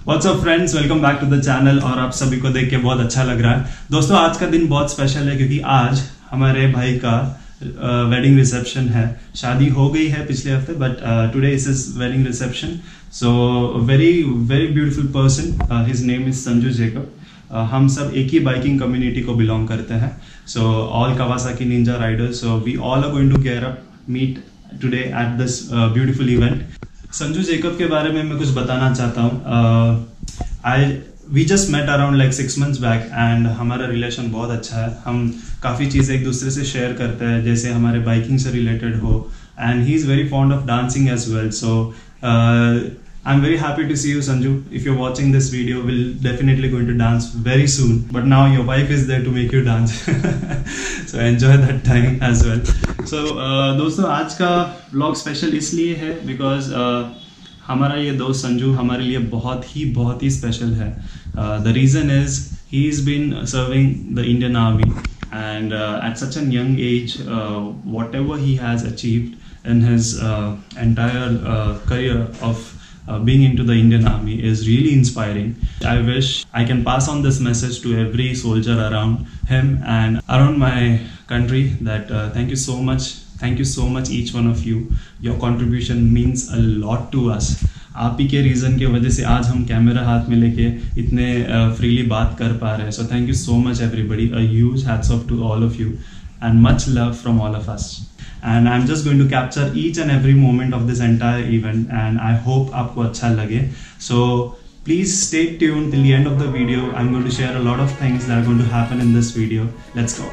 What's up friends, welcome back to the channel. और आप सभी को देख के बहुत अच्छा लग रहा है। दोस्तों आज का दिन बहुत स्पेशल है क्योंकि आज हमारे भाई का वेडिंग रिसेप्शन है। शादी हो गई है पिछले हफ्ते, but today is his wedding reception. So very very beautiful person, his name is Sanju Jacob. हम सब एक ही बाइकिंग कम्युनिटी को बिलोंग करते हैं। So all Kawasaki Ninja riders, so we all are going to gear up, meet today at this beautiful event. Sanju Jacob के बारे में मैं कुछ बताना चाहता हूँ। We just met around like 6 months back and हमारा रिलेशन बहुत अच्छा है। हम काफ़ी चीज़ें एक दूसरे से शेयर करते हैं, जैसे हमारे बाइकिंग से रिलेटेड हो, and he is very fond of dancing as well. So I'm very happy to see you, Sanju. If you're watching this video, we'll definitely going to dance very soon. But now your wife is there to make you dance. So enjoy that time as well. So दोस्तों आज का vlog special इसलिए है because हमारा ये दोस्त संजू हमारे लिए बहुत ही special है. The reason is he's been serving the Indian Army, and at such a young age, whatever he has achieved in his entire career of being into the Indian Army is really inspiring. I wish I can pass on this message to every soldier around him and around my country that thank you so much each one of you. Your contribution means a lot to us. आप ही के reason के वजह से आज हम camera हाथ में लेके इतने फ्रीली बात कर पा रहे हैं। So thank you so much everybody. A huge hats off to all of you and much love from all of us. And I'm just going to capture each and every moment of this entire event, and I hope आपको अच्छा लगे. So please stay tuned till the end of the video. I'm going to share a lot of things that are going to happen in this video. Let's go.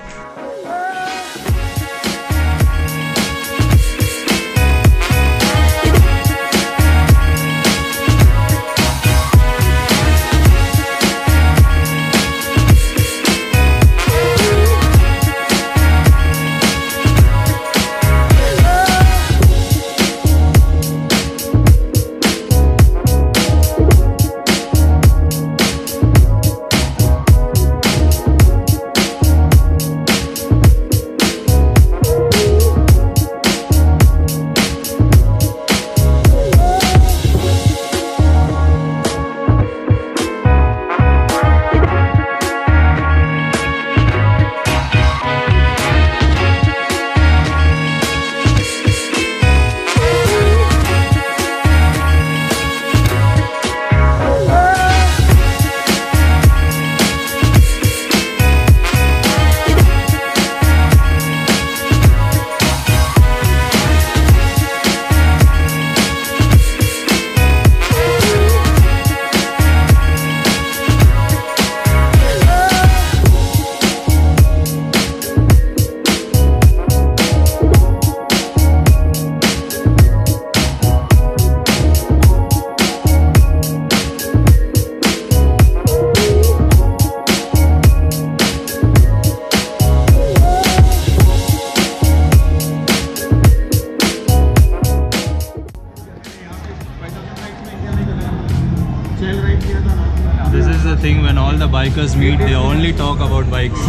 This is the thing, when all the bikers meet, they only talk about bikes.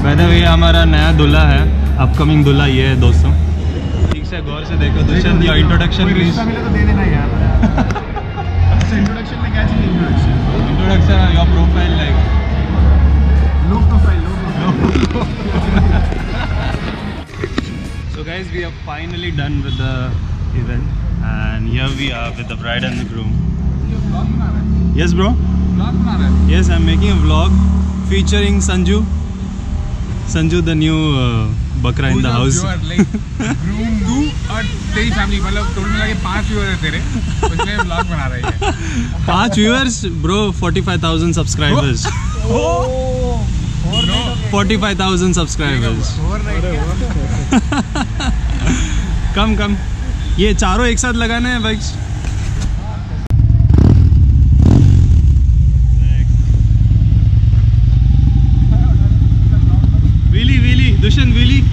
By the way, हमारा नया दूल्हा है, upcoming दूल्हा ये है दोस्तों। ठीक से गौर से देखो। Dushyant, your introduction please. Introduction में क्या चाहिए? Introduction, your profile, like low profile. So guys, we are finally done with the event, and here we are with the bride and the groom. Yes bro? Vlog बना रहे हैं? Yes, I'm making a vlog featuring Sanju, the new bakra in the house. Groom, तू और तेरी family, मतलब total मिला के 5 viewer है तेरे, इसलिए व्लॉग बना रही है। 5 viewers bro, 45,000 subscribers. 45,000 subscribers. कम ये चारों एक साथ लगाने हैं bikes. Wheelie, Dushan wheelie.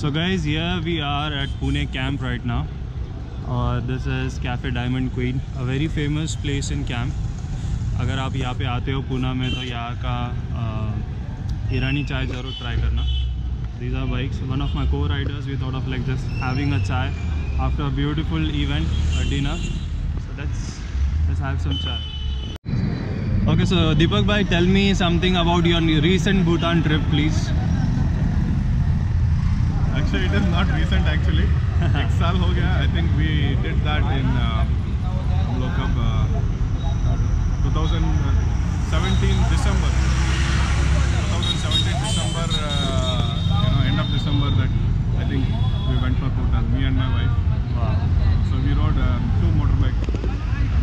So guys, here we are at Pune camp right now. This is Cafe Diamond Queen, a very famous place in camp. अगर आप यहाँ पे आते हो पूना में तो यहाँ का ईरानी चाय ज़रूर ट्राई करना. These are bikes. One of my co-riders, we thought of like just having a chai after a beautiful event, a dinner. So let's have some chai. Okay, so Deepak bhai, tell me something about your recent Bhutan trip, please. Actually, it is not recent actually. 1 साल हो गया. I think we did that in हम लोग कब 2017 December. 2017 December, end of December that I think we went for Bhutan, me and my wife. Wow. So we rode 2 motorbikes,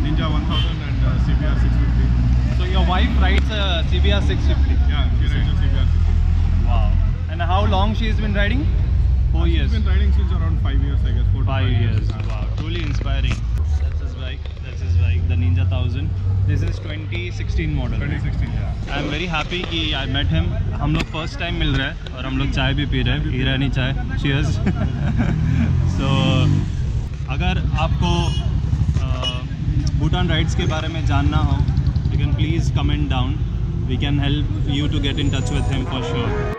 Ninja 1000 and CBR 650. So your wife rides a CBR 650? Yeah, she rides a CBR 650. Wow. And how long she has been riding? 4 years. She's been riding since around 5 years, I guess. 4 to 5 years. Wow, truly inspiring. That's his bike, the Ninja 1000. This is 2016 model. 2016, yeah. I am very happy कि I met him. हम लोग first time मिल रहे हैं और हम लोग चाय भी पी रहे हैं, ईरानी चाय. Cheers. So अगर आपको भूटान राइड्स के बारे में जानना हो, you can please comment down. We can help you to get in touch with him for sure.